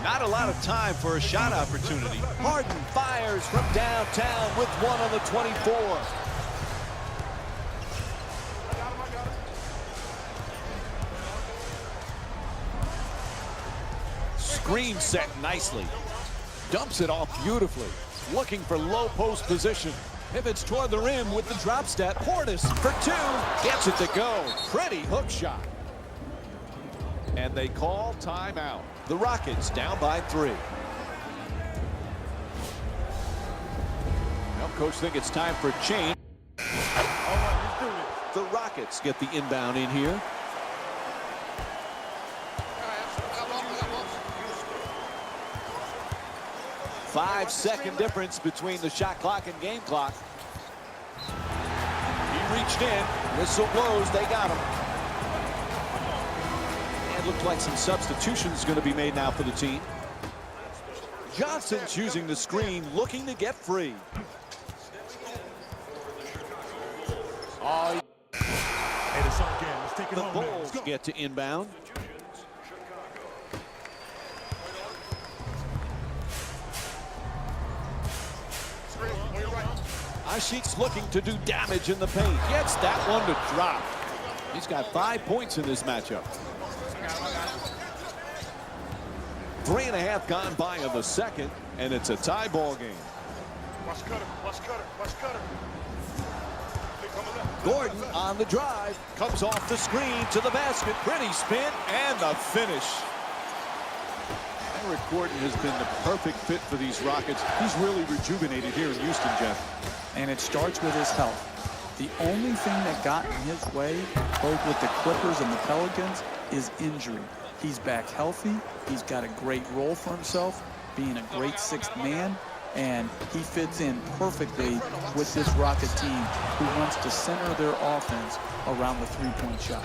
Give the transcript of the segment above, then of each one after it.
Not a lot of time for a shot opportunity. Harden fires from downtown with one on the 24. Screen set nicely. Dumps it off beautifully. Looking for low post position. Pivots toward the rim with the drop step. Portis for two. Gets it to go. Pretty hook shot. And they call timeout. The Rockets down by 3. Now coach think it's time for a change. The Rockets get the inbound in here. Five-second difference between the shot clock and game clock. He reached in. Whistle blows. They got him. And looks like some substitutions going to be made now for the team. Johnson's using the screen, looking to get free. Oh, the Bulls get to inbound. Ashik's looking to do damage in the paint. Gets that one to drop. He's got 5 points in this matchup. 3.5 gone by in the second, and it's a tie ball game. Gordon on the drive. Comes off the screen to the basket. Pretty spin and the finish. Eric Gordon has been the perfect fit for these Rockets. He's really rejuvenated here in Houston, Jeff. And it starts with his health. The only thing that got in his way, both with the Clippers and the Pelicans, is injury. He's back healthy. He's got a great role for himself, being a great sixth man, and he fits in perfectly with this Rocket team who wants to center their offense around the three-point shot.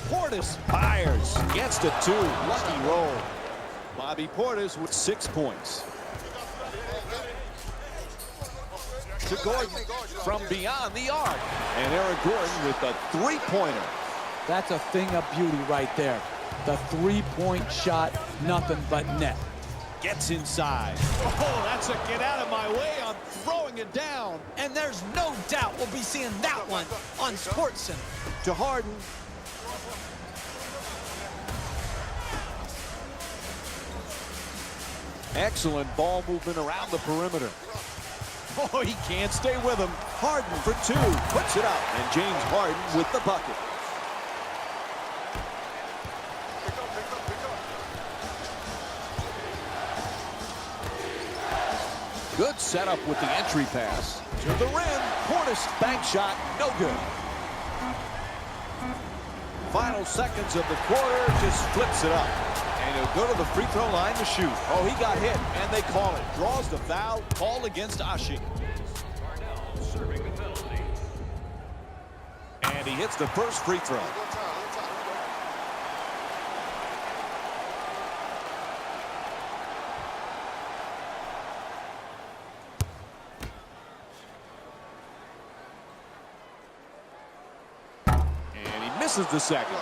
Portis fires, gets to 2. Lucky roll. Bobby Portis with 6 points. To Gordon from beyond the arc. And Eric Gordon with a three-pointer. That's a thing of beauty right there. The three-point shot, nothing but net. Gets inside. Oh, that's a get out of my way. I'm throwing it down. And there's no doubt we'll be seeing that one on SportsCenter. To Harden. Excellent ball movement around the perimeter. Oh, he can't stay with him. Harden for 2. Puts it up. And James Harden with the bucket. Good setup with the entry pass. To the rim. Portis bank shot. No good. Final seconds of the quarter. Just flips it up. And he'll go to the free throw line to shoot. Oh, he got hit, and they call it. Draws the foul, call against Ashik. And he hits the first free throw. And he misses the second.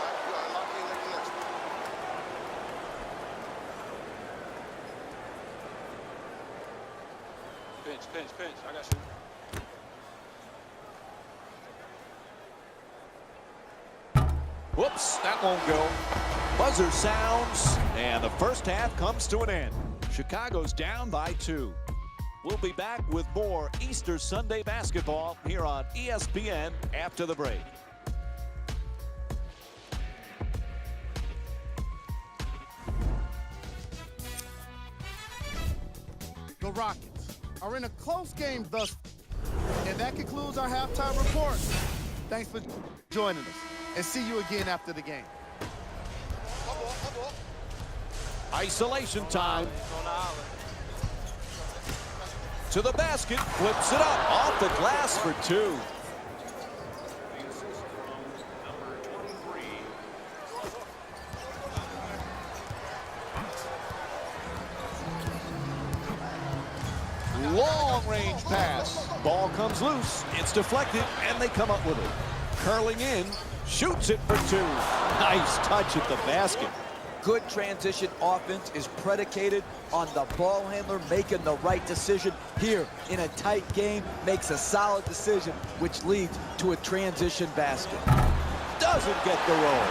Pinch. I got you. Whoops, that won't go. Buzzer sounds, and the first half comes to an end. Chicago's down by 2. We'll be back with more Easter Sunday basketball here on ESPN after the break. The Rockets are in a close game thus, and that concludes our halftime report. Thanks for joining us, and see you again after the game. Isolation time. To the basket, flips it up, off the glass for 2. Long long-range pass. Ball comes loose. It's deflected, and they come up with it. Curling in, shoots it for two. Nice touch at the basket. Good transition offense is predicated on the ball handler making the right decision here in a tight game, makes a solid decision, which leads to a transition basket. Doesn't get the roll.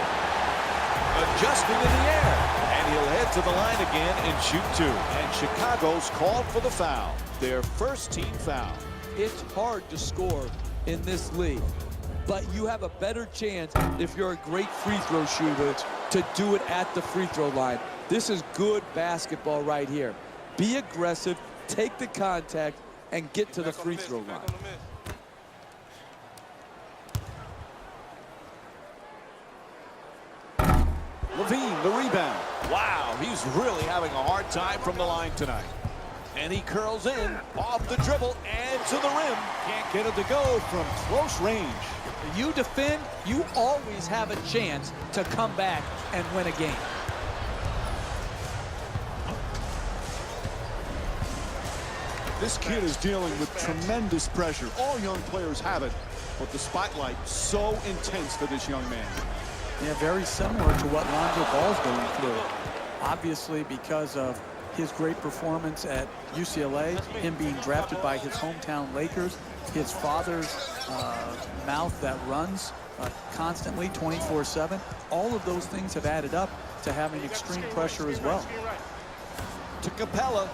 Adjusting in the air. And he'll head to the line again and shoot two. And Chicago's called for the foul. Their first team foul. It's hard to score in this league, but you have a better chance if you're a great free throw shooter to do it at the free throw line. This is good basketball right here. Be aggressive, take the contact, and get to the free throw line. Levine, the rebound. Wow, he's really having a hard time from the line tonight. And he curls in, off the dribble, and to the rim. Can't get it to go from close range. You defend, you always have a chance to come back and win a game. This kid is dealing with tremendous pressure. All young players have it, but the spotlight so intense for this young man. Yeah, very similar to what Lonzo Ball's going through. Obviously, because of his great performance at UCLA, him being drafted by his hometown Lakers, his father's mouth that runs constantly 24/7. All of those things have added up to having extreme pressure as well. To Capella.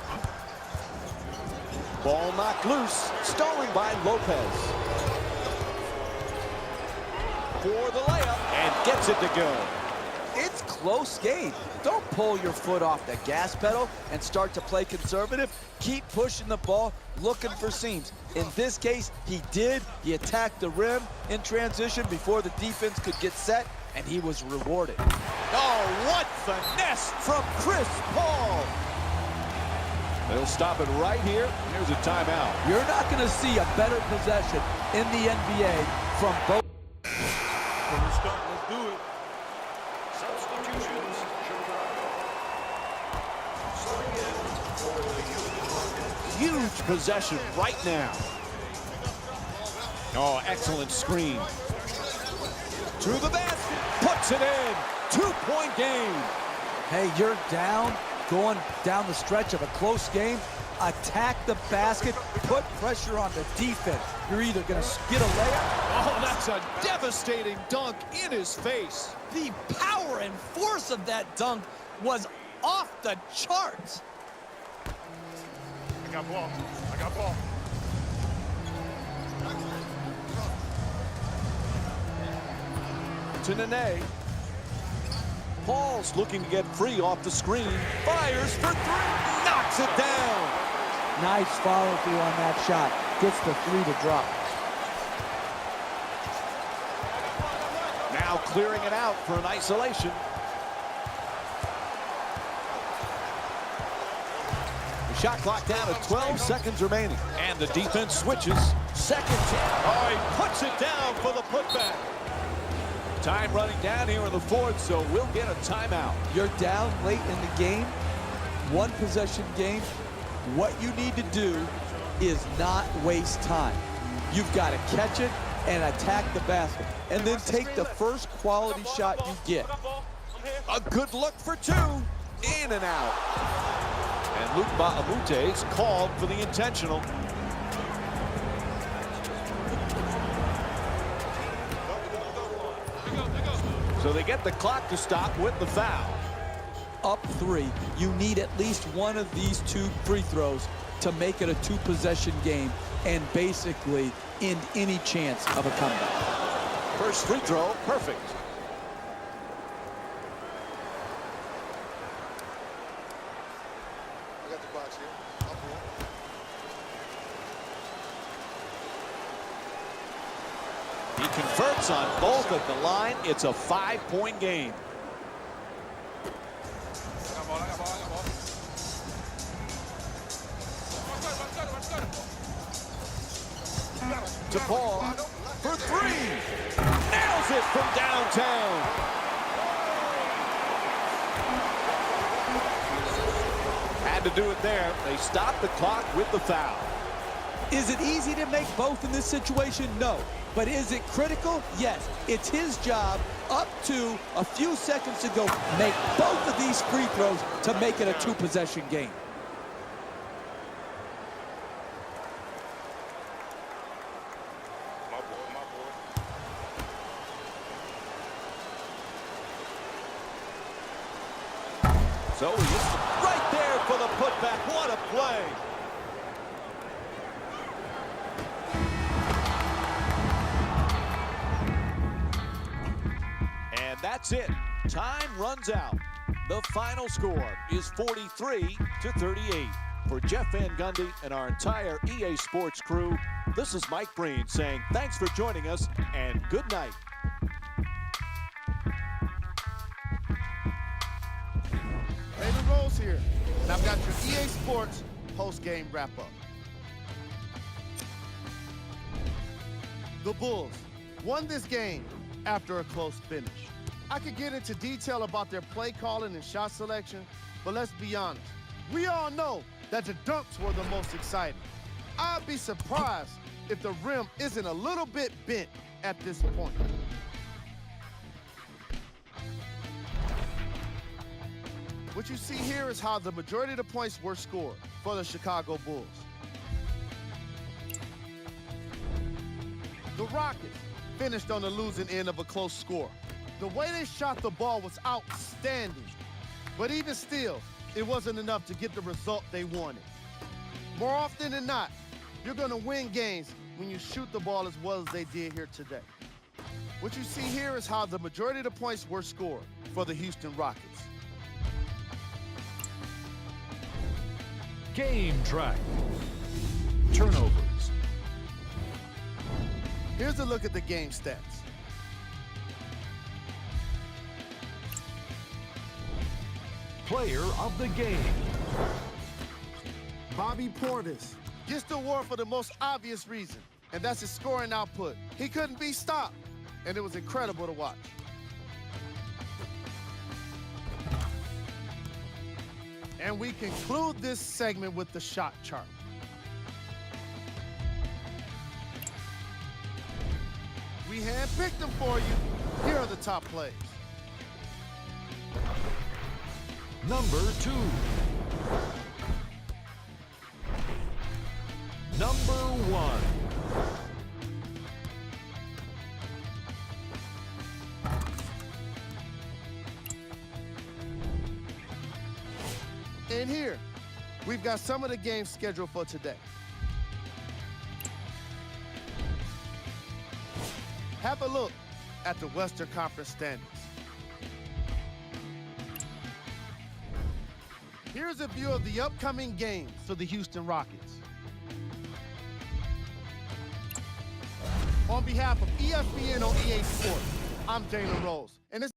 Ball knocked loose, stolen by Lopez. For the layup, and gets it to go. It's close game. Don't pull your foot off the gas pedal and start to play conservative. Keep pushing the ball, looking for seams. In this case, he did. He attacked the rim in transition before the defense could get set, and he was rewarded. Oh, what finesse from Chris Paul. They'll stop it right here. Here's a timeout. You're not going to see a better possession in the NBA from both. Let's do it. Substitutions. Huge possession right now. Oh, excellent screen. To the basket, puts it in. 2-point game. Hey, you're down, going down the stretch of a close game. Attack the basket, put pressure on the defense. You're either going to get a layup. Oh, that's a devastating dunk in his face. The power and force of that dunk was off the charts. I got ball. I got ball. To Nene. Paul's looking to get free off the screen. Fires for three. Knocks it down. Nice follow through on that shot. Gets the three to drop. Now clearing it out for an isolation. The shot clock down at 12 seconds remaining. And the defense switches. Second team. Oh, he puts it down for the putback. Time running down here in the fourth, so we'll get a timeout. You're down late in the game, one possession game. What you need to do is not waste time. You've got to catch it and attack the basket, and then take the first quality shot you get. A good look for two. In and out. And Luke Baamute's called for the intentional. So they get the clock to stop with the foul. Up three, you need at least one of these two free throws to make it a two-possession game and basically end any chance of a comeback. First free throw, perfect. I got the box here. I'll pull. He converts on both at the line. It's a 5-point game. I got ball. I got ball. I got ball. To Paul for three. Nails it from downtown. Had to do it there. They stopped the clock with the foul. Is it easy to make both in this situation? No. But is it critical? Yes. It's his job, up to a few seconds to go, make both of these free throws to make it a two-possession game. My boy, my boy. So he's right there for the putback. What a play. And that's it. Time runs out. The final score is 43-38. For Jeff Van Gundy and our entire EA Sports crew, this is Mike Breen saying thanks for joining us and good night. David Rose here, and I've got your EA Sports post-game wrap-up. The Bulls won this game after a close finish. I could get into detail about their play calling and shot selection, but let's be honest. We all know that the dunks were the most exciting. I'd be surprised if the rim isn't a little bit bent at this point. What you see here is how the majority of the points were scored for the Chicago Bulls. The Rockets finished on the losing end of a close score. The way they shot the ball was outstanding, but even still, it wasn't enough to get the result they wanted. More often than not, you're going to win games when you shoot the ball as well as they did here today. What you see here is how the majority of the points were scored for the Houston Rockets. Game track. Turnovers. Here's a look at the game stats. Player of the game. Bobby Portis gets the award for the most obvious reason, and that's his scoring output. He couldn't be stopped, and it was incredible to watch. And we conclude this segment with the shot chart. We handpicked them for you. Here are the top plays. Number 2. Number 1. And here, we've got some of the games scheduled for today. Have a look at the Western Conference standings. Here's a view of the upcoming games for the Houston Rockets. On behalf of ESPN on EA Sports, I'm Jalen Rose. And it's